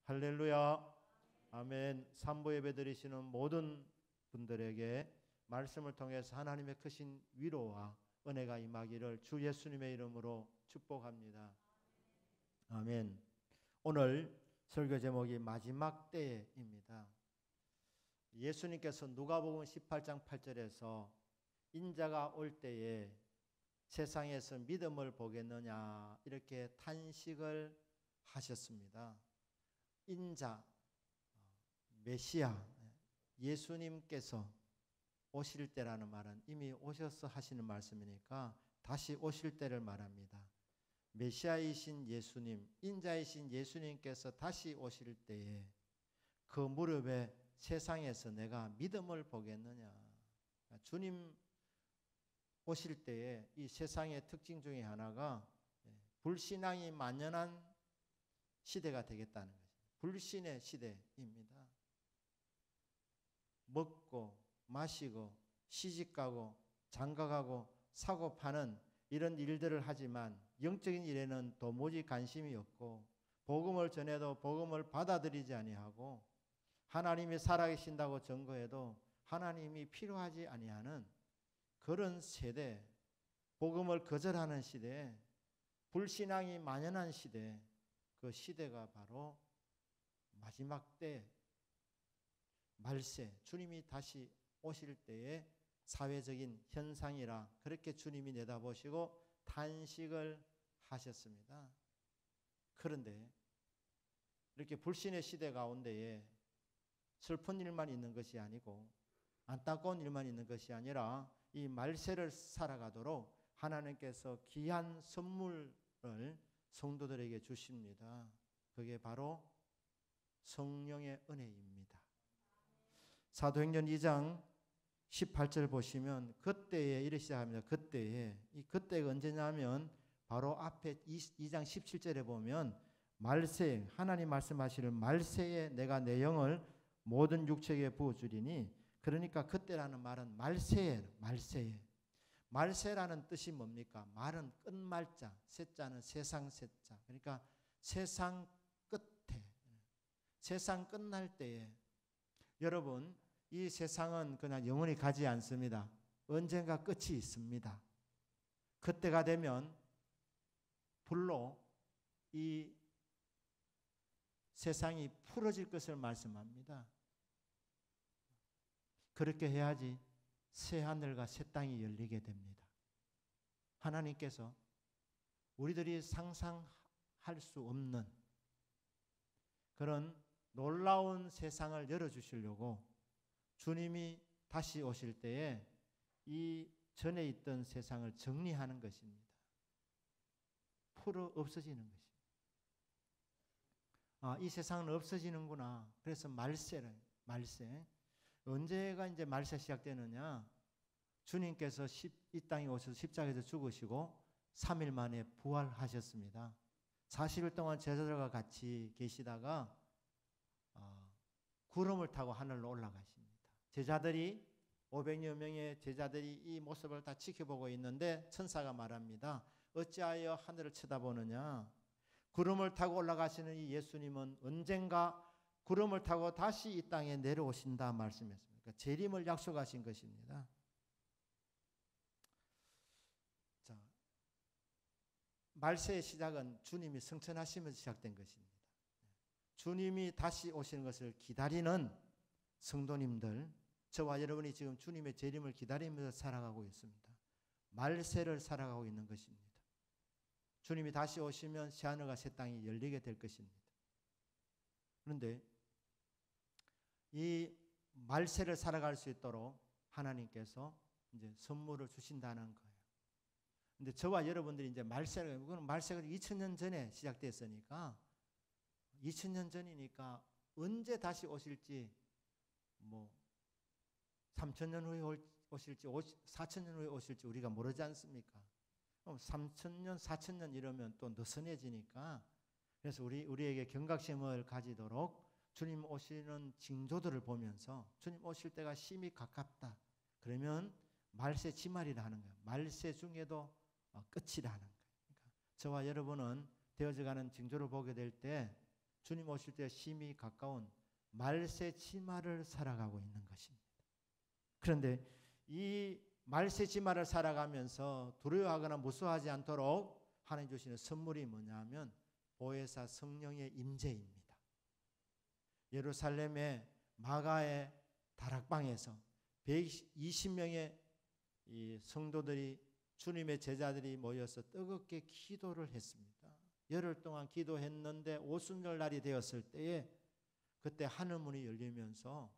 할렐루야. 아멘. 삼부 예배 드리시는 모든 분들에게 말씀을 통해서 하나님의 크신 위로와 은혜가 임하기를 주 예수님의 이름으로 축복합니다. 아멘. 오늘 설교 제목이 마지막 때입니다. 예수님께서 누가복음 18장 8절에서 인자가 올 때에 세상에서 믿음을 보겠느냐 이렇게 탄식을 하셨습니다. 인자, 메시아, 예수님께서 오실 때라는 말은 이미 오셔서 하시는 말씀이니까 다시 오실 때를 말합니다. 메시아이신 예수님, 인자이신 예수님께서 다시 오실 때에 그 무렵에 세상에서 내가 믿음을 보겠느냐. 주님 오실 때에 이 세상의 특징 중에 하나가 불신앙이 만연한 시대가 되겠다는 거죠. 불신의 시대입니다. 먹고 마시고 시집가고 장가가고 사고 파는 이런 일들을 하지만 영적인 일에는 도무지 관심이 없고 복음을 전해도 복음을 받아들이지 아니하고 하나님이 살아계신다고 증거해도 하나님이 필요하지 아니하는 그런 세대, 복음을 거절하는 시대, 불신앙이 만연한 시대, 그 시대가 바로 마지막 때 말세, 주님이 다시 오실 때의 사회적인 현상이라 그렇게 주님이 내다보시고 탄식을 하셨습니다. 그런데 이렇게 불신의 시대 가운데에 슬픈 일만 있는 것이 아니고 안타까운 일만 있는 것이 아니라 이 말세를 살아가도록 하나님께서 귀한 선물을 성도들에게 주십니다. 그게 바로 성령의 은혜입니다. 사도행전 2장 18절 보시면 그때에 이렇게 시작합니다. 그때에, 이 그때가 언제냐면 바로 앞에 2장 17절에 보면 말세, 하나님 말씀하시는 말세에 내가 내 영을 모든 육체에 부어주리니, 그러니까 그때라는 말은 말세에, 말세라는 뜻이 뭡니까? 말은 끝말자, 세자는 세상 세자. 그러니까 세상 끝에, 세상 끝날 때에, 여러분 이 세상은 그냥 영원히 가지 않습니다. 언젠가 끝이 있습니다. 그때가 되면 불로 이 세상이 풀어질 것을 말씀합니다. 그렇게 해야지 새 하늘과 새 땅이 열리게 됩니다. 하나님께서 우리들이 상상할 수 없는 그런 놀라운 세상을 열어주시려고 주님이 다시 오실 때에 이 전에 있던 세상을 정리하는 것입니다. 풀어 없어지는 것입니다. 아, 이 세상은 없어지는구나. 그래서 말세. 언제가 이제 말세 시작되느냐? 주님께서 이 땅에 오셔서 십자가에서 죽으시고 3일 만에 부활하셨습니다. 40일 동안 제자들과 같이 계시다가 구름을 타고 하늘로 올라가십니다. 제자들이 500여 명의 제자들이 이 모습을 다 지켜보고 있는데 천사가 말합니다. 어찌하여 하늘을 쳐다보느냐? 구름을 타고 올라가시는 이 예수님은 언젠가 구름을 타고 다시 이 땅에 내려오신다 말씀했습니다. 그러니까 재림을 약속하신 것입니다. 자, 말세의 시작은 주님이 승천하시면서 시작된 것입니다. 주님이 다시 오시는 것을 기다리는 성도님들, 저와 여러분이 지금 주님의 재림을 기다리면서 살아가고 있습니다. 말세를 살아가고 있는 것입니다. 주님이 다시 오시면 새하늘과 새 땅이 열리게 될 것입니다. 그런데 이 말세를 살아갈 수 있도록 하나님께서 이제 선물을 주신다는 거예요. 근데 저와 여러분들이 이제 말세가 2000년 전에 시작됐으니까 2000년 전이니까 언제 다시 오실지, 뭐 3000년 후에 오실지 4000년 후에 오실지 우리가 모르지 않습니까? 3000년, 4000년 이러면 또 느슨해지니까, 그래서 우리에게 경각심을 가지도록 주님 오시는 징조들을 보면서 주님 오실 때가 심히 가깝다. 그러면 말세 지말이라는 거예요. 말세 중에도 끝이라는 거예요. 그러니까 저와 여러분은 되어져가는 징조를 보게 될 때 주님 오실 때 심히 가까운 말세 지마를 살아가고 있는 것입니다. 그런데 이 말세 지마를 살아가면서 두려워하거나 무서워하지 않도록 하나님 주시는 선물이 뭐냐면 보혜사 성령의 임재입니다. 예루살렘의 마가의 다락방에서 120명의 이 성도들이 주님의 제자들이 모여서 뜨겁게 기도를 했습니다. 열흘 동안 기도했는데 오순절 날이 되었을 때에 그때 하늘문이 열리면서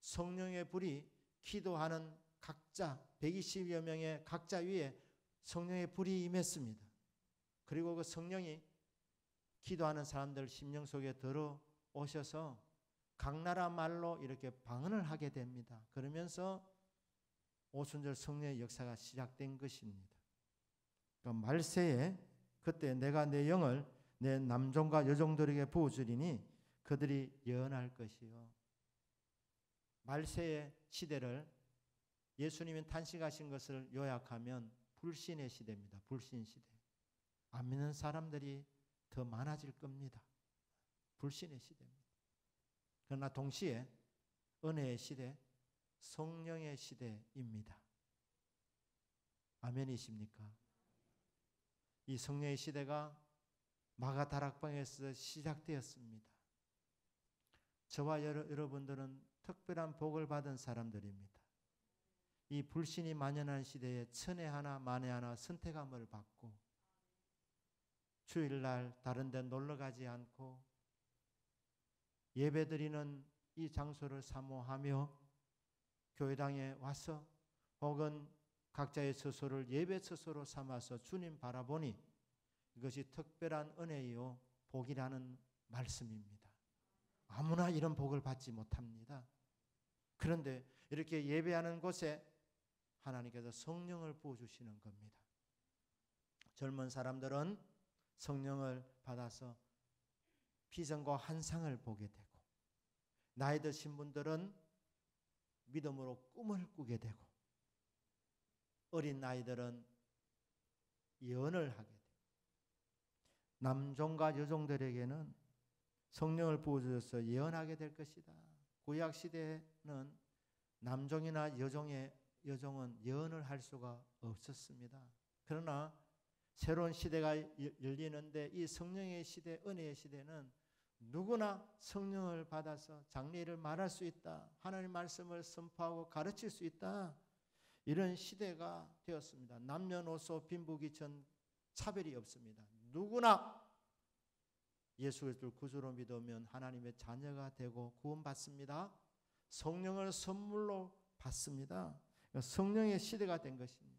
성령의 불이 기도하는 각자 120여 명의 각자 위에 성령의 불이 임했습니다. 그리고 그 성령이 기도하는 사람들 심령 속에 들어오셔서 각 나라 말로 이렇게 방언을 하게 됩니다. 그러면서 오순절 성령의 역사가 시작된 것입니다. 그러니까 말세에 그때 내가 내 영을 내 남종과 여종들에게 부어주리니 그들이 예언할 것이요. 말세의 시대를 예수님이 탄식하신 것을 요약하면 불신의 시대입니다. 불신 시대. 안 믿는 사람들이 더 많아질 겁니다. 불신의 시대입니다. 그러나 동시에 은혜의 시대, 성령의 시대입니다. 아멘이십니까? 이 성령의 시대가 마가 다락방에서 시작되었습니다. 저와 여러분들은 특별한 복을 받은 사람들입니다. 이 불신이 만연한 시대에 천에 하나 만에 하나 선택함을 받고 주일날 다른 데 놀러 가지 않고 예배드리는 이 장소를 사모하며 교회당에 와서 혹은 각자의 처소를 예배 처소로 삼아서 주님 바라보니 이것이 특별한 은혜요 복이라는 말씀입니다. 아무나 이런 복을 받지 못합니다. 그런데 이렇게 예배하는 곳에 하나님께서 성령을 부어주시는 겁니다. 젊은 사람들은 성령을 받아서 비전과 환상을 보게 되고 나이 드신 분들은 믿음으로 꿈을 꾸게 되고 어린 아이들은 예언을 하게 되고 남종과 여종들에게는 성령을 부어주셔서 예언하게 될 것이다. 구약 시대에는 남종이나 여종은 예언을 할 수가 없었습니다. 그러나 새로운 시대가 열리는데 이 성령의 시대, 은혜의 시대는 누구나 성령을 받아서 장래를 말할 수 있다. 하나님의 말씀을 선포하고 가르칠 수 있다. 이런 시대가 되었습니다. 남녀노소 빈부귀천 차별이 없습니다. 누구나 예수 그리스도를 구주로 믿으면 하나님의 자녀가 되고 구원받습니다. 성령을 선물로 받습니다. 성령의 시대가 된 것입니다.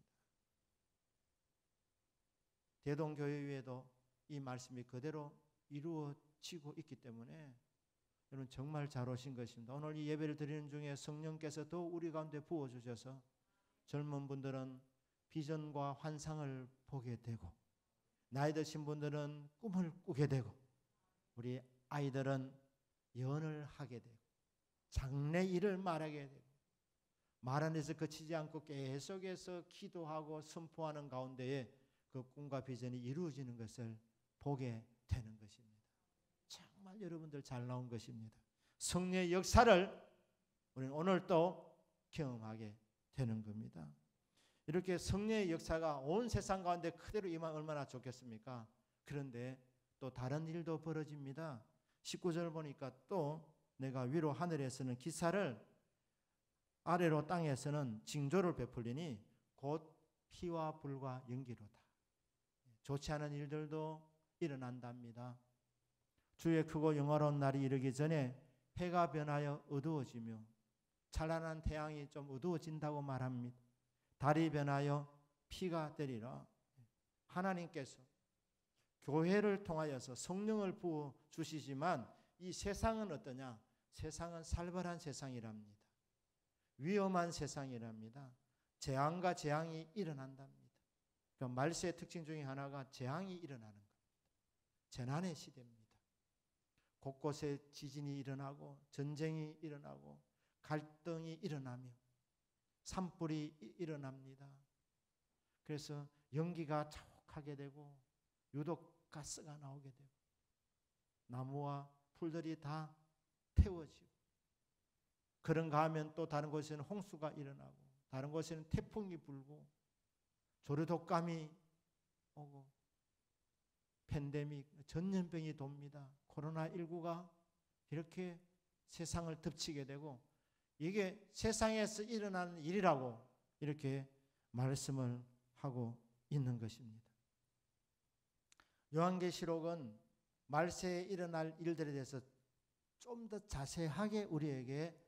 대동교회에도 이 말씀이 그대로 이루어지고 있기 때문에 여러분 정말 잘 오신 것입니다. 오늘 이 예배를 드리는 중에 성령께서 더 우리 가운데 부어주셔서 젊은 분들은 비전과 환상을 보게 되고 나이 드신 분들은 꿈을 꾸게 되고 우리 아이들은 예언을 하게 되고 장래 일을 말하게 되고 말하는 데서 그치지 않고 계속해서 기도하고 선포하는 가운데에 그 꿈과 비전이 이루어지는 것을 보게 되는 것입니다. 정말 여러분들 잘 나온 것입니다. 성령의 역사를 우리는 오늘 또 경험하게 되는 겁니다. 이렇게 성령의 역사가 온 세상 가운데 그대로 임하면 얼마나 좋겠습니까? 그런데 또 다른 일도 벌어집니다. 19절 보니까 또 내가 위로 하늘에서는 기사를 아래로 땅에서는 징조를 베풀리니 곧 피와 불과 연기로다. 좋지 않은 일들도 일어난답니다. 주의 크고 영화로운 날이 이르기 전에 해가 변하여 어두워지며 찬란한 태양이 좀 어두워진다고 말합니다. 달이 변하여 피가 되리라. 하나님께서 교회를 통하여서 성령을 부어 주시지만 이 세상은 어떠냐? 세상은 살벌한 세상이랍니다. 위험한 세상이랍니다. 재앙과 재앙이 일어난답니다. 그러니까 말세의 특징 중에 하나가 재앙이 일어나는 겁니다. 재난의 시대입니다. 곳곳에 지진이 일어나고 전쟁이 일어나고 갈등이 일어나며 산불이 일어납니다. 그래서 연기가 자욱하게 되고 유독 가스가 나오게 되고 나무와 풀들이 다 태워지고, 그런가 하면 또 다른 곳에는 홍수가 일어나고, 다른 곳에는 태풍이 불고, 조류독감이 오고, 팬데믹, 전염병이 돕니다. 코로나19가 이렇게 세상을 덮치게 되고, 이게 세상에서 일어나는 일이라고 이렇게 말씀을 하고 있는 것입니다. 요한계시록은 말세에 일어날 일들에 대해서 좀 더 자세하게 우리에게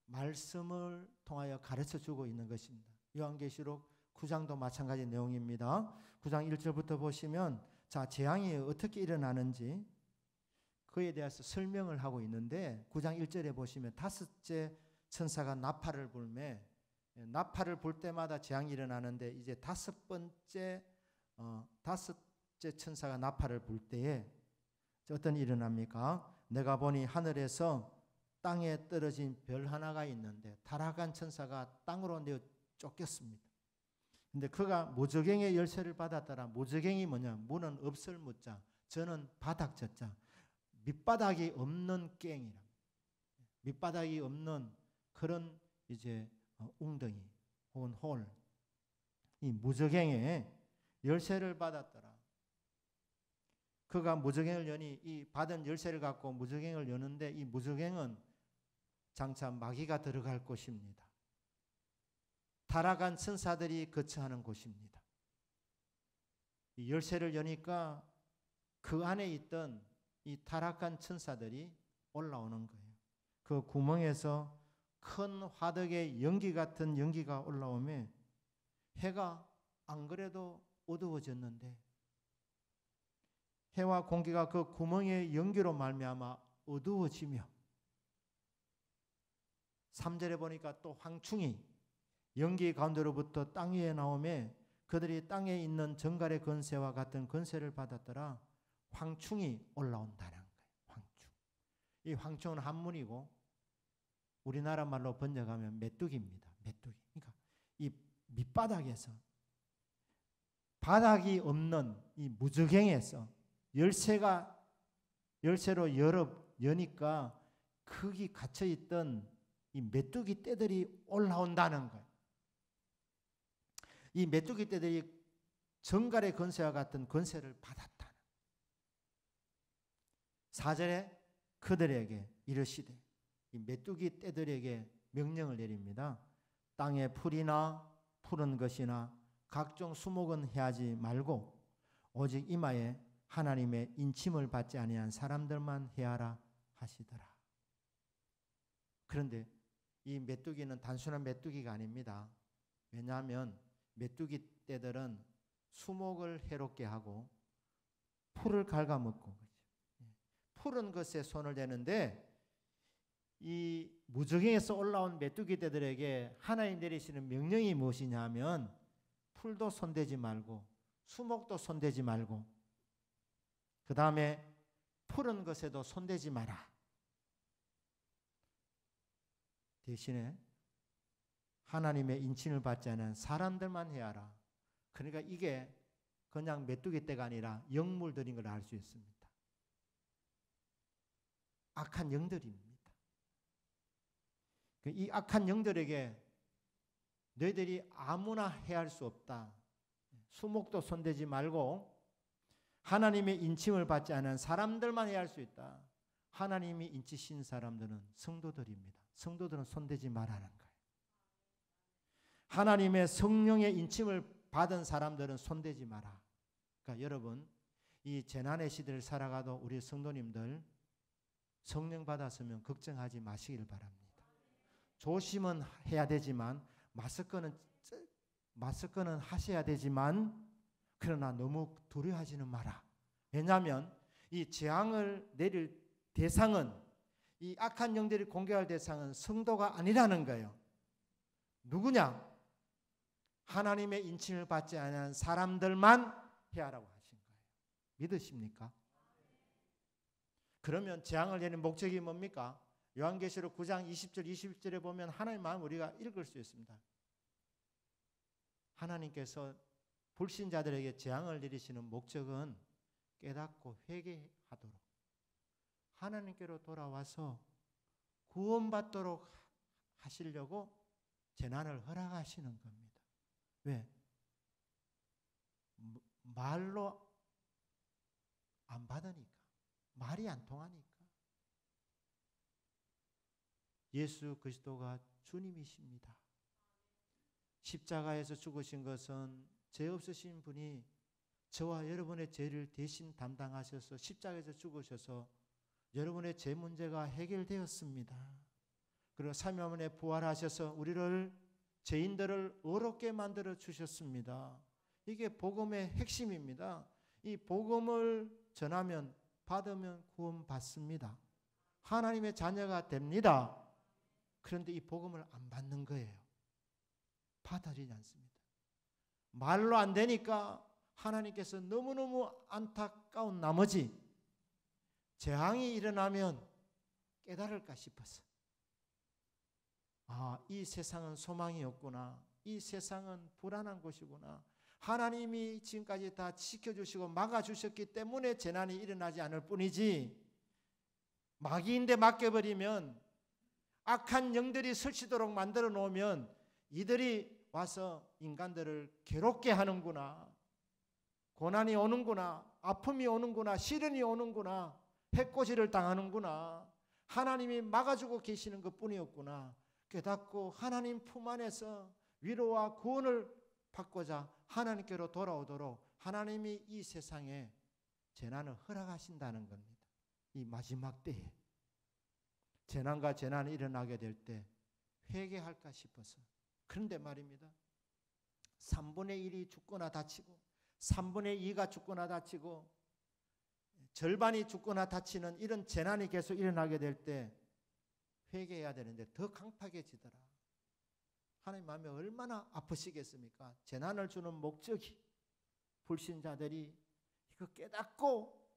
말씀을 통하여 가르쳐 주고 있는 것입니다. 요한계시록 9장도 마찬가지 내용입니다. 9장 1절부터 보시면 자, 재앙이 어떻게 일어나는지 그에 대해서 설명을 하고 있는데, 9장 1절에 보시면 다섯째 천사가 나팔을 불매, 나팔을 불 때마다 재앙이 일어나는데, 이제 다섯째 천사가 나팔을 불 때에 어떤 일이 일어납니까? 내가 보니 하늘에서 땅에 떨어진 별 하나가 있는데, 타락한 천사가 땅으로 내어 쫓겼습니다. 근데 그가 무저갱의 열쇠를 받았더라. 무저갱이 뭐냐? 무는 없을 무자, 저는 바닥 저자, 밑바닥이 없는 깽이라. 밑바닥이 없는 그런 이제 웅덩이 혹은 홀. 이 무저갱의 열쇠를 받았더라. 그가 무저갱을 여니, 이 받은 열쇠를 갖고 무저갱을 여는데, 이 무저갱은 장차 마귀가 들어갈 곳입니다. 타락한 천사들이 거처하는 곳입니다. 이 열쇠를 여니까 그 안에 있던 이 타락한 천사들이 올라오는 거예요. 그 구멍에서 큰 화덕의 연기 같은 연기가 올라오며, 해가 안 그래도 어두워졌는데 해와 공기가 그 구멍의 연기로 말미암아 어두워지며, 3절에 보니까 또 황충이 연기 가운데로부터 땅 위에 나오며 그들이 땅에 있는 정갈의 권세와 같은 권세를 받았더라. 황충이 올라온다는 거예요. 황충. 이 황충은 한문이고 우리나라 말로 번역하면 메뚜기입니다. 메뚜기. 그러니까 이 밑바닥에서, 바닥이 없는 이 무저갱에서 열쇠로 여니까 거기 갇혀있던 이 메뚜기 떼들이 올라온다는 거예요. 이 메뚜기 떼들이 정갈의 권세와 같은 권세를 받았다는. 4절에 그들에게 이르시되, 이 메뚜기 떼들에게 명령을 내립니다. 땅에 풀이나 푸른 것이나 각종 수목은 해하지 말고 오직 이마에 하나님의 인침을 받지 아니한 사람들만 해하라 하시더라. 그런데 이 메뚜기는 단순한 메뚜기가 아닙니다. 왜냐하면 메뚜기 떼들은 수목을 해롭게 하고 풀을 갉아먹고, 푸른 것에 손을 대는데, 이 무저갱에서 올라온 메뚜기 떼들에게 하나님 내리시는 명령이 무엇이냐 하면, 풀도 손대지 말고 수목도 손대지 말고 그 다음에 푸른 것에도 손대지 마라. 대신에 하나님의 인침을 받지 않은 사람들만 해야라. 그러니까 이게 그냥 메뚜기 떼가 아니라 영물들인 걸 알 수 있습니다. 악한 영들입니다. 이 악한 영들에게 너희들이 아무나 해할 수 없다. 수목도 손대지 말고 하나님의 인침을 받지 않은 사람들만 해야 할 수 있다. 하나님이 인치신 사람들은 성도들입니다. 성도들은 손대지 말라는 거예요. 하나님의 성령의 인침을 받은 사람들은 손대지 마라. 그러니까 여러분, 이 재난의 시대를 살아가도 우리 성도님들 성령 받았으면 걱정하지 마시길 바랍니다. 조심은 해야 되지만 마스크는 하셔야 되지만, 그러나 너무 두려워하지는 마라. 왜냐하면 이 재앙을 내릴 대상은, 이 악한 영들이 공격할 대상은 성도가 아니라는 거예요. 누구냐? 하나님의 인침을 받지 않은 사람들만 해하라고 하신 거예요. 믿으십니까? 그러면 재앙을 내리는 목적이 뭡니까? 요한계시록 9장 20절 21절에 보면 하나님의 마음 우리가 읽을 수 있습니다. 하나님께서 불신자들에게 재앙을 내리시는 목적은 깨닫고 회개하도록, 하나님께로 돌아와서 구원받도록 하시려고 재난을 허락하시는 겁니다. 왜? 말로 안 받으니까. 말이 안 통하니까. 예수 그리스도가 주님이십니다. 십자가에서 죽으신 것은 죄 없으신 분이 저와 여러분의 죄를 대신 담당하셔서 십자가에서 죽으셔서 여러분의 죄 문제가 해결되었습니다. 그리고 3일 만에 부활하셔서 우리를 죄인들을 의롭게 만들어 주셨습니다. 이게 복음의 핵심입니다. 이 복음을 전하면 받으면 구원받습니다. 하나님의 자녀가 됩니다. 그런데 이 복음을 안 받는 거예요. 받아들이지 않습니다. 말로 안 되니까 하나님께서 너무너무 안타까운 나머지 재앙이 일어나면 깨달을까 싶어서 이 세상은 소망이 없구나. 이 세상은 불안한 곳이구나. 하나님이 지금까지 다 지켜주시고 막아주셨기 때문에 재난이 일어나지 않을 뿐이지 마귀인데 맡겨버리면 악한 영들이 설치도록 만들어 놓으면 이들이 와서 인간들을 괴롭게 하는구나. 고난이 오는구나. 아픔이 오는구나. 시련이 오는구나. 해코지를 당하는구나. 하나님이 막아주고 계시는 것뿐이었구나. 깨닫고 하나님 품 안에서 위로와 구원을 받고자 하나님께로 돌아오도록 하나님이 이 세상에 재난을 허락하신다는 겁니다. 이 마지막 때에 재난과 재난이 일어나게 될 때 회개할까 싶어서. 그런데 말입니다. 3분의 1이 죽거나 다치고 3분의 2가 죽거나 다치고 절반이 죽거나 다치는 이런 재난이 계속 일어나게 될 때 회개해야 되는데 더 강팍해지더라. 하나님 마음이 얼마나 아프시겠습니까? 재난을 주는 목적이 불신자들이 이거 깨닫고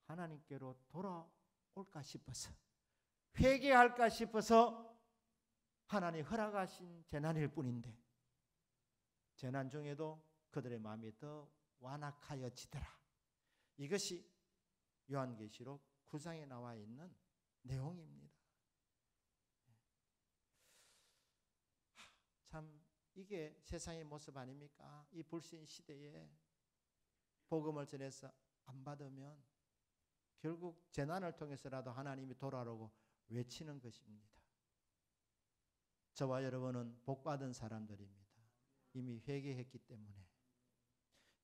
하나님께로 돌아올까 싶어서 회개할까 싶어서 하나님 허락하신 재난일 뿐인데 재난 중에도 그들의 마음이 더 완악하여지더라. 이것이 요한계시록 9장에 나와 있는 내용입니다. 참 이게 세상의 모습 아닙니까? 이 불신 시대에 복음을 전해서 안 받으면 결국 재난을 통해서라도 하나님이 돌아오고 외치는 것입니다. 저와 여러분은 복받은 사람들입니다. 이미 회개했기 때문에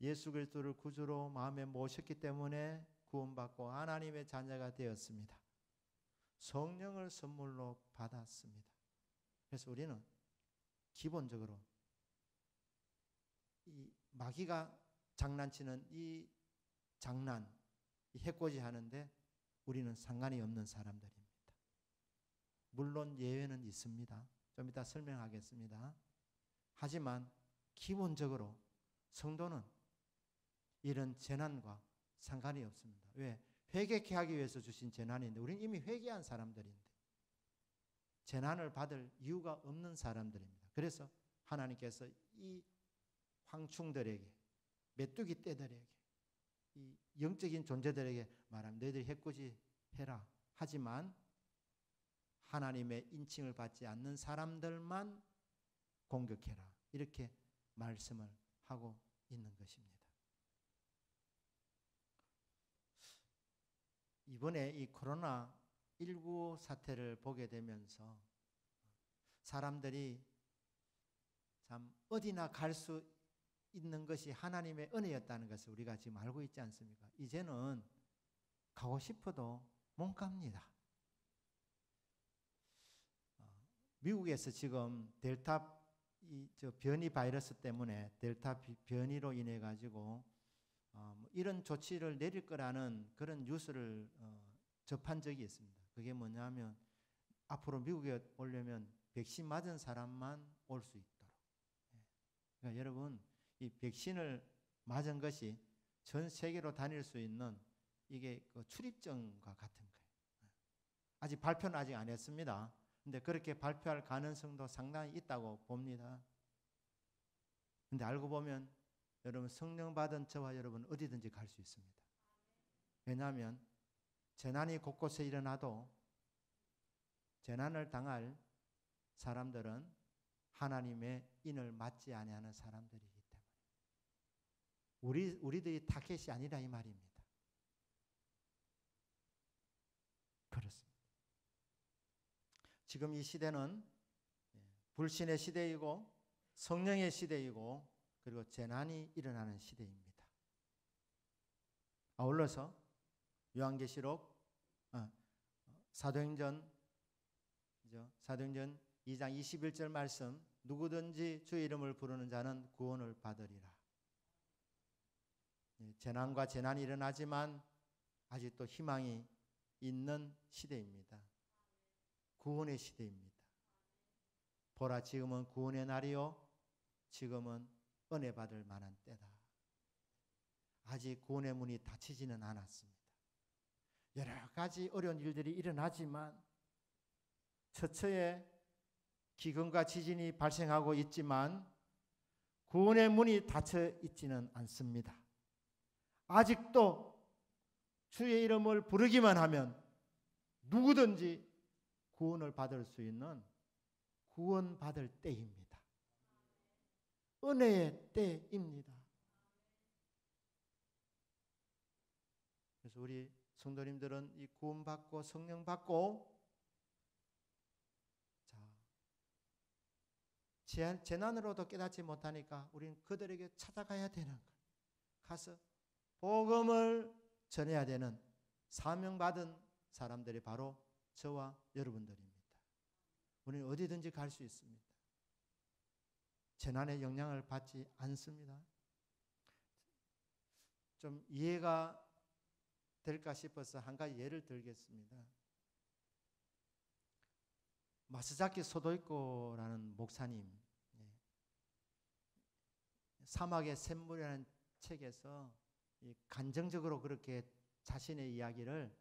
예수 그리스도를 구주로 마음에 모셨기 때문에 구원받고 하나님의 자녀가 되었습니다. 성령을 선물로 받았습니다. 그래서 우리는 기본적으로 이 마귀가 장난치는 이 장난, 이 해코지 하는데 우리는 상관이 없는 사람들입니다. 물론 예외는 있습니다. 좀 이따 설명하겠습니다. 하지만 기본적으로 성도는 이런 재난과 상관이 없습니다. 왜? 회개케 하기 위해서 주신 재난인데 우리는 이미 회개한 사람들인데 재난을 받을 이유가 없는 사람들입니다. 그래서 하나님께서 이 황충들에게 메뚜기 떼들에게 이 영적인 존재들에게 말하면 너희들이 해코지 해라. 하지만 하나님의 인칭을 받지 않는 사람들만 공격해라. 이렇게 말씀을 하고 있는 것입니다. 이번에 이 코로나19 사태를 보게 되면서 사람들이 참 어디나 갈 수 있는 것이 하나님의 은혜였다는 것을 우리가 지금 알고 있지 않습니까? 이제는 가고 싶어도 못 갑니다. 미국에서 지금 델타 변이 바이러스 때문에 델타 변이로 인해 가지고 이런 조치를 내릴 거라는 그런 뉴스를 접한 적이 있습니다. 그게 뭐냐면 앞으로 미국에 오려면 백신 맞은 사람만 올 수 있도록. 그러니까 여러분 이 백신을 맞은 것이 전 세계로 다닐 수 있는 이게 그 출입증과 같은 거예요. 아직 발표는 아직 안 했습니다. 근데 그렇게 발표할 가능성도 상당히 있다고 봅니다. 근데 알고 보면 여러분 성령 받은 저와 여러분 어디든지 갈 수 있습니다. 왜냐하면 재난이 곳곳에 일어나도 재난을 당할 사람들은 하나님의 인을 맞지 아니하는 사람들이기 때문에 우리들이 타겟이 아니라 이 말입니다. 그렇습니다. 지금 이 시대는 불신의 시대이고 성령의 시대이고 그리고 재난이 일어나는 시대입니다. 아울러서 요한계시록 사도행전 2장 21절 말씀, 누구든지 주의 이름을 부르는 자는 구원을 받으리라. 재난과 재난이 일어나지만 아직도 희망이 있는 시대입니다. 구원의 시대입니다. 보라, 지금은 구원의 날이요 지금은 은혜 받을 만한 때다. 아직 구원의 문이 닫히지는 않았습니다. 여러 가지 어려운 일들이 일어나지만 처처에 기근과 지진이 발생하고 있지만 구원의 문이 닫혀 있지는 않습니다. 아직도 주의 이름을 부르기만 하면 누구든지 구원을 받을 수 있는 구원받을 때입니다. 은혜의 때입니다. 그래서 우리 성도님들은 이 구원받고 성령 받고 재난으로도 깨닫지 못하니까 우리는 그들에게 찾아가야 되는 거예요. 가서 복음을 전해야 되는 사명받은 사람들이 바로 저와 여러분들입니다. 우리는 어디든지 갈 수 있습니다. 재난의 영향을 받지 않습니다. 좀 이해가 될까 싶어서 한 가지 예를 들겠습니다. 마스자키 소도이코라는 목사님, 사막의 샘물이라는 책에서 간정적으로 그렇게 자신의 이야기를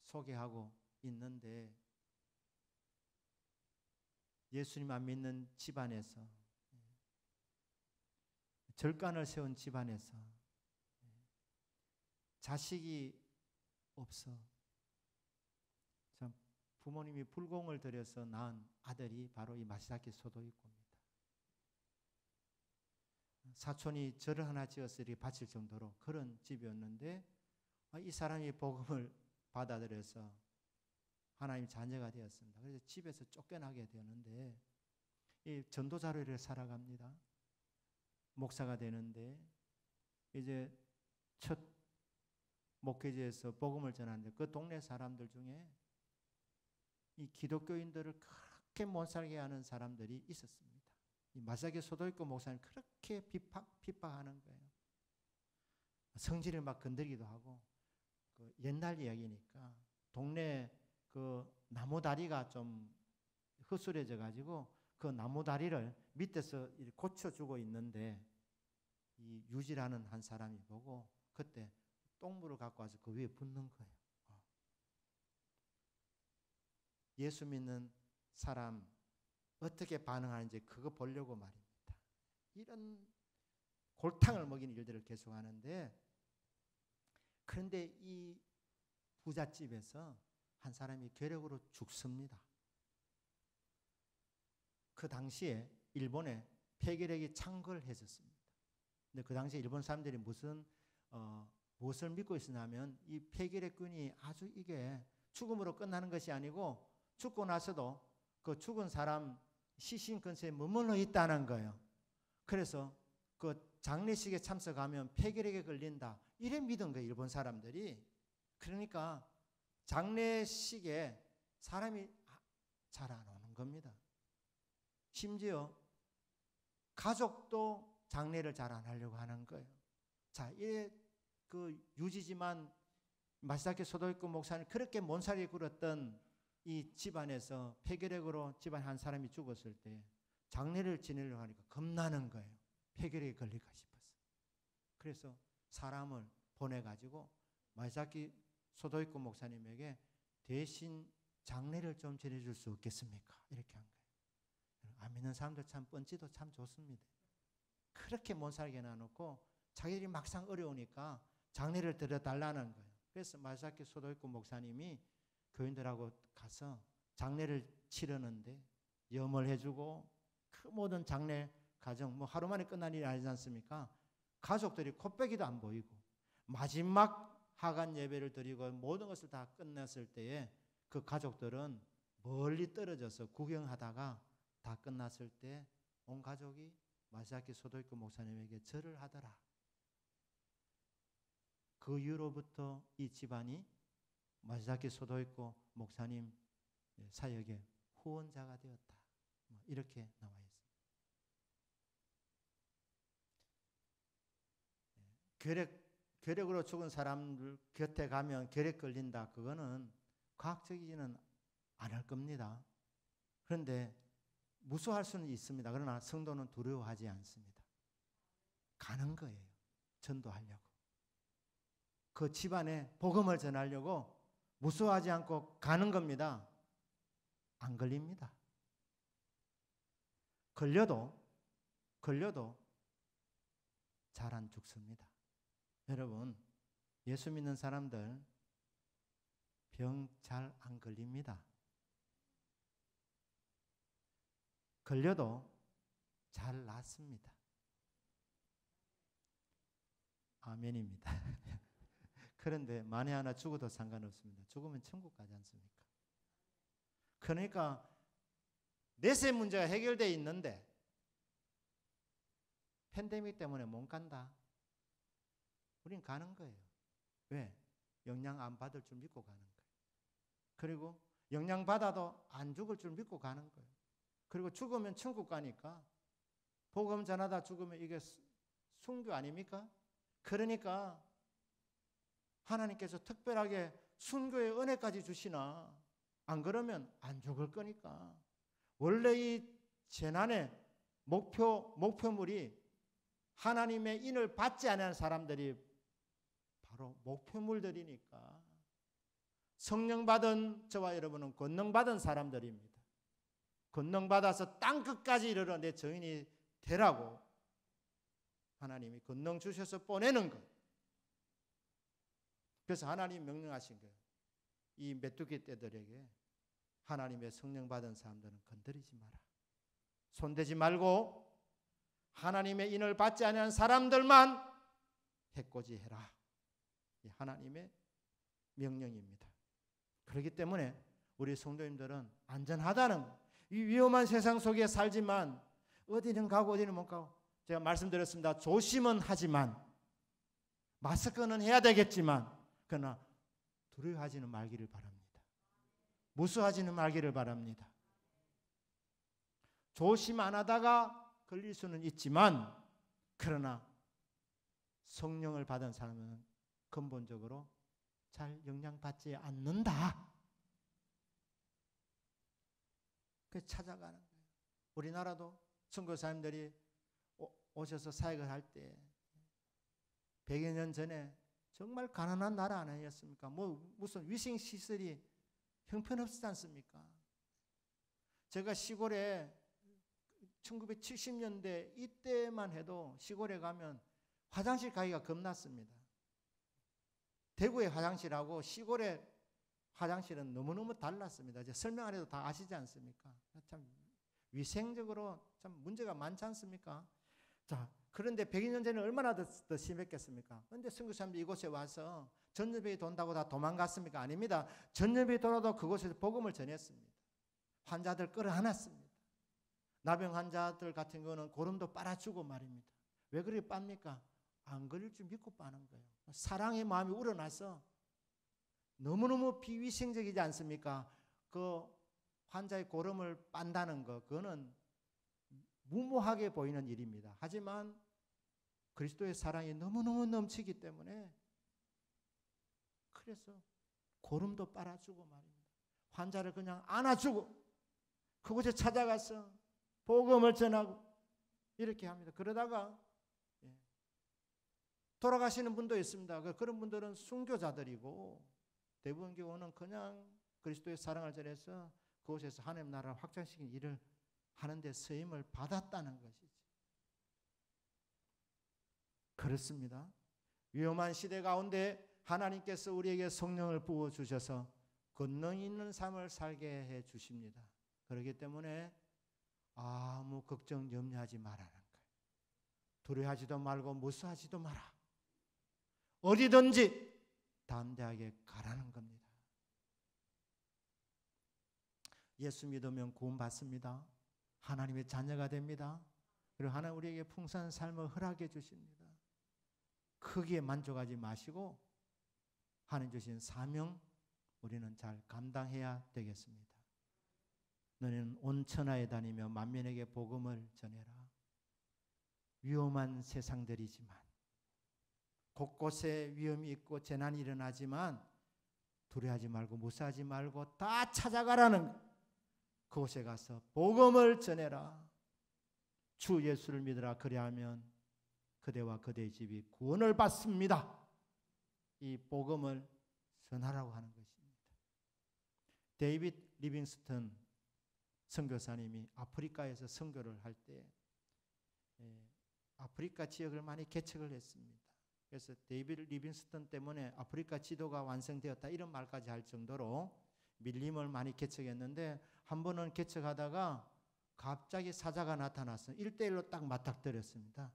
소개하고 있는데, 예수님 안 믿는 집안에서, 절간을 세운 집안에서 자식이 없어 부모님이 불공을 들여서 낳은 아들이 바로 이 마시자키 소도이코입니다. 사촌이 절을 하나 지어서 이렇게 바칠 정도로 그런 집이었는데, 이 사람이 복음을 받아들여서 하나님 자녀가 되었습니다. 그래서 집에서 쫓겨나게 되었는데, 이 전도자로 이렇게 살아갑니다. 목사가 되는데, 이제 첫 목회지에서 복음을 전하는데 그 동네 사람들 중에 이 기독교인들을 그렇게 못 살게 하는 사람들이 있었습니다. 이 마사기 소도이코 목사님 그렇게 핍박하는 거예요. 성질을 막 건드리기도 하고, 그 옛날 이야기니까 동네 그 나무 다리가 좀 헛술해져 가지고 그 나무 다리를 밑에서 고쳐주고 있는데, 이 유지라는 한 사람이 보고 그때 똥물을 갖고 와서 그 위에 붓는 거예요. 예수 믿는 사람 어떻게 반응하는지 그거 보려고 말입니다. 이런 골탕을 먹이는 일들을 계속하는데, 그런데 이 부잣집에서 한 사람이 괴력으로 죽습니다. 그 당시에 일본에 폐결핵이 창궐했었습니다. 근데 그 당시에 일본 사람들이 무엇을 믿고 있었냐면, 이 폐결핵균이 아주 이게 죽음으로 끝나는 것이 아니고 죽고 나서도 그 죽은 사람 시신 근처에 머물러 있다는 거예요. 그래서 그 장례식에 참석하면 폐결핵에 걸린다, 이래 믿은 거예요, 일본 사람들이. 그러니까 장례식에 사람이 잘 안 오는 겁니다. 심지어 가족도 장례를 잘 안 하려고 하는 거예요. 자, 이래 그 유지지만 마시자키 소도이코 목사님 그렇게 못살게 굴었던 이 집안에서 폐결핵으로 집안 한 사람이 죽었을 때 장례를 지내려고 하니까 겁나는 거예요. 폐결핵에 걸릴까 싶어서. 그래서 사람을 보내가지고 마시자키 소도이코 목사님에게 대신 장례를 좀 지내줄 수 없겠습니까? 이렇게 한 거예요. 안 믿는 사람들 참 뻔지도 참 좋습니다. 그렇게 못 살게 놔놓고 자기들이 막상 어려우니까 장례를 드려달라는 거예요. 그래서 마사키 소도이코 목사님이 교인들하고 가서 장례를 치르는데 염을 해주고 그 모든 장례 가정 뭐 하루 만에 끝난 일이 아니지 않습니까? 가족들이 코빼기도 안 보이고 마지막 하간 예배를 드리고 모든 것을 다 끝냈을 때에 그 가족들은 멀리 떨어져서 구경하다가 다 끝났을 때 온 가족이 마사키 소도이코 목사님에게 절을 하더라. 그 이후로부터 이 집안이 마사키 소도이코 목사님 사역의 후원자가 되었다. 이렇게 나와 있습니다. 결핵으로 죽은 사람들 곁에 가면 결핵 걸린다. 그거는 과학적이지는 않을 겁니다. 그런데 무서워할 수는 있습니다. 그러나 성도는 두려워하지 않습니다. 가는 거예요. 전도하려고. 그 집안에 복음을 전하려고 무서워하지 않고 가는 겁니다. 안 걸립니다. 걸려도 잘 안 죽습니다. 여러분, 예수 믿는 사람들 병 잘 안 걸립니다. 걸려도 잘 낫습니다. 아멘입니다. 그런데 만에 하나 죽어도 상관없습니다. 죽으면 천국 가지 않습니까? 그러니까 내세 문제가 해결되어 있는데 팬데믹 때문에 못 간다. 우린 가는 거예요. 왜? 영양 안 받을 줄 믿고 가는 거예요. 그리고 영양 받아도 안 죽을 줄 믿고 가는 거예요. 그리고 죽으면 천국 가니까 복음 전하다 죽으면 이게 순교 아닙니까? 그러니까 하나님께서 특별하게 순교의 은혜까지 주시나 안 그러면 안 죽을 거니까. 원래 이 재난의 목표물이 하나님의 인을 받지 않은 사람들이 바로 목표물들이니까 성령 받은 저와 여러분은 권능 받은 사람들입니다. 권능 받아서 땅 끝까지 이르러 내 증인이 되라고 하나님이 권능 주셔서 보내는 것. 그래서 하나님 명령하신 거예요. 이 메뚜기 떼들에게 하나님의 성령 받은 사람들은 건드리지 마라. 손대지 말고 하나님의 인을 받지 않은 사람들만 해코지해라. 이 하나님의 명령입니다. 그렇기 때문에 우리 성도님들은 안전하다는 이 위험한 세상 속에 살지만 어디는 가고 어디는 못 가고 제가 말씀드렸습니다. 조심은 하지만 마스크는 해야 되겠지만 그러나 두려워하지는 말기를 바랍니다. 무서워하지는 말기를 바랍니다. 조심 안 하다가 걸릴 수는 있지만 그러나 성령을 받은 사람은 근본적으로 잘 영향받지 않는다. 그래서 찾아가는 거예요. 우리나라도 선교사님들이 오셔서 사역을 할 때 100여 년 전에 정말 가난한 나라 아니었습니까? 무슨 위생 시설이 형편없지 않습니까? 제가 시골에 1970년대 이때만 해도 시골에 가면 화장실 가기가 겁났습니다. 대구의 화장실하고 시골의 화장실은 너무너무 달랐습니다. 이제 설명 안 해도 다 아시지 않습니까? 참 위생적으로 참 문제가 많지 않습니까? 자, 그런데 100여 년 전에 얼마나 더 심했겠습니까? 그런데 선교사님들이 이곳에 와서 전염병이 돈다고 다 도망갔습니까? 아닙니다. 전염병이 돌아도 그곳에서 복음을 전했습니다. 환자들 끌어안았습니다. 나병 환자들 같은 거는 고름도 빨아주고 말입니다. 왜 그렇게 빱니까? 안 걸릴 줄 믿고 빠는 거예요. 사랑의 마음이 우러나서 너무너무 비위생적이지 않습니까? 그 환자의 고름을 빤다는 거, 그거는 무모하게 보이는 일입니다. 하지만 그리스도의 사랑이 너무너무 넘치기 때문에 그래서 고름도 빨아주고 말입니다. 환자를 그냥 안아주고 그곳에 찾아가서 복음을 전하고 이렇게 합니다. 그러다가 돌아가시는 분도 있습니다. 그런 분들은 순교자들이고 대부분 경우는 그냥 그리스도의 사랑을 전해서 그곳에서 하나님 나라를 확장시킨 일을 하는데 쓰임을 받았다는 것이지. 그렇습니다. 위험한 시대 가운데 하나님께서 우리에게 성령을 부어 주셔서 권능 있는 삶을 살게 해 주십니다. 그렇기 때문에 아무 걱정 염려하지 말라는 거예요. 두려워하지도 말고 무서워하지도 마라. 어디든지 담대하게 가라는 겁니다. 예수 믿으면 구원받습니다. 하나님의 자녀가 됩니다. 그리고 하나님 우리에게 풍성한 삶을 허락해 주십니다. 크기에 만족하지 마시고 하나님 주신 사명 우리는 잘 감당해야 되겠습니다. 너희는 온 천하에 다니며 만민에게 복음을 전해라. 위험한 세상들이지만 곳곳에 위험이 있고 재난이 일어나지만 두려워하지 말고 무서워하지 말고 다 찾아가라는 그곳에 가서 복음을 전해라. 주 예수를 믿으라. 그리하면 그대와 그대의 집이 구원을 받습니다. 이 복음을 전하라고 하는 것입니다. 데이빗 리빙스턴 선교사님이 아프리카에서 선교를 할 때 아프리카 지역을 많이 개척을 했습니다. 그래서 데이빗 리빙스턴 때문에 아프리카 지도가 완성되었다 이런 말까지 할 정도로 밀림을 많이 개척했는데 한 번은 개척하다가 갑자기 사자가 나타나서 1대1로 딱 맞닥뜨렸습니다.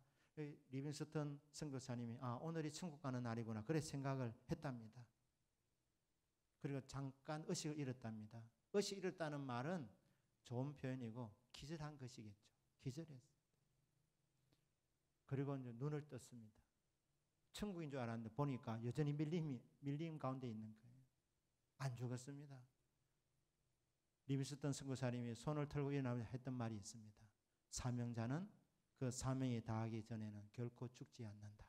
리빙스턴 선교사님이 오늘이 천국 가는 날이구나 그래 생각을 했답니다. 그리고 잠깐 의식을 잃었답니다. 의식을 잃었다는 말은 좋은 표현이고 기절한 것이겠죠. 기절했어요. 그리고 이제 눈을 떴습니다. 천국인 줄 알았는데 보니까 여전히 밀림 가운데 있는 거예요. 안 죽었습니다. 리빙스턴 선교사님이 손을 털고 일어나면서 했던 말이 있습니다. 사명자는 그 사명이 다하기 전에는 결코 죽지 않는다.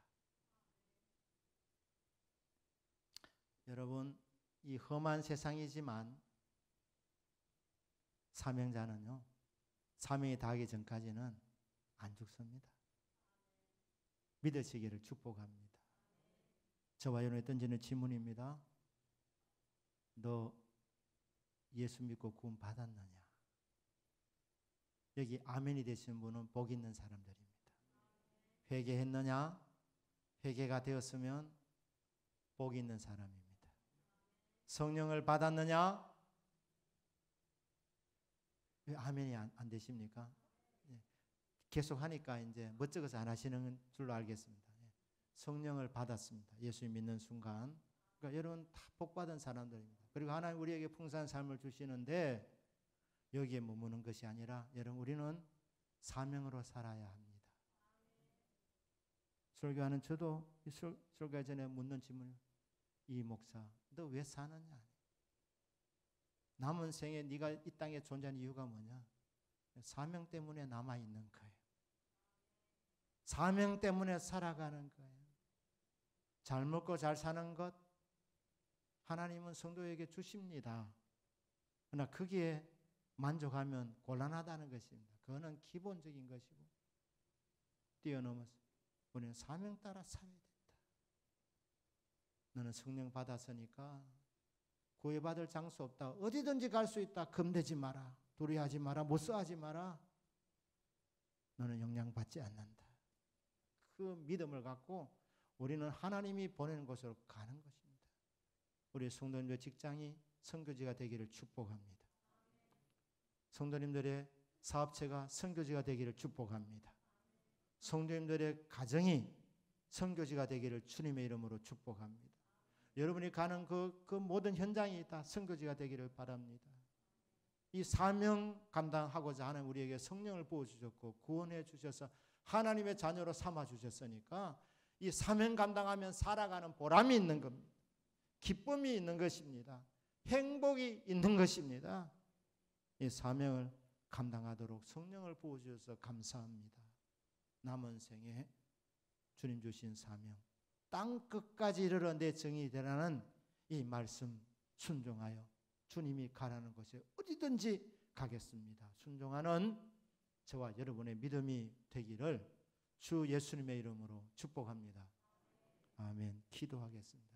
여러분, 이 험한 세상이지만 사명자는요, 사명이 다하기 전까지는 안 죽습니다. 믿으시기를 축복합니다. 저와 여러분이 던지는 질문입니다. 너 예수 믿고 구원 받았느냐? 여기 아멘이 되시는 분은 복 있는 사람들입니다. 회개했느냐? 회개가 되었으면 복 있는 사람입니다. 성령을 받았느냐? 왜 아멘이 안 되십니까? 계속 하니까 이제 멋쩍어서 안 하시는 줄로 알겠습니다. 성령을 받았습니다. 예수 믿는 순간. 그러니까 여러분 다 복받은 사람들입니다. 그리고 하나님 우리에게 풍성한 삶을 주시는데 여기에 머무는 것이 아니라 여러분 우리는 사명으로 살아야 합니다. 설교하는 저도 설교 전에 묻는 질문이 이 목사 너 왜 사느냐? 남은 생에 네가 이 땅에 존재하는 이유가 뭐냐? 사명 때문에 남아있는 거예요. 사명 때문에 살아가는 거예요. 잘 먹고 잘 사는 것 하나님은 성도에게 주십니다. 그러나 거기에 만족하면 곤란하다는 것입니다. 그거는 기본적인 것이고 뛰어넘어서 우리는 사명 따라 살아야 된다. 너는 성령 받았으니까 구애받을 장소 없다. 어디든지 갈 수 있다. 겁내지 마라. 두려워하지 마라. 무서워하지 마라. 너는 영향받지 않는다. 그 믿음을 갖고 우리는 하나님이 보내는 곳으로 가는 것입니다. 우리 성도님들의 직장이 선교지가 되기를 축복합니다. 성도님들의 사업체가 선교지가 되기를 축복합니다. 성도님들의 가정이 선교지가 되기를 주님의 이름으로 축복합니다. 여러분이 가는 그 모든 현장이 다 선교지가 되기를 바랍니다. 이 사명 감당하고자 하는 우리에게 성령을 부어주셨고 구원해 주셔서 하나님의 자녀로 삼아주셨으니까 이 사명 감당하면 살아가는 보람이 있는 겁니다. 기쁨이 있는 것입니다. 행복이 있는 것입니다. 이 사명을 감당하도록 성령을 부어주셔서 감사합니다. 남은 생에 주님 주신 사명 땅 끝까지 이르러 내 정이 되라는 이 말씀 순종하여 주님이 가라는 곳에 어디든지 가겠습니다. 순종하는 저와 여러분의 믿음이 되기를 주 예수님의 이름으로 축복합니다. 아멘. 기도하겠습니다.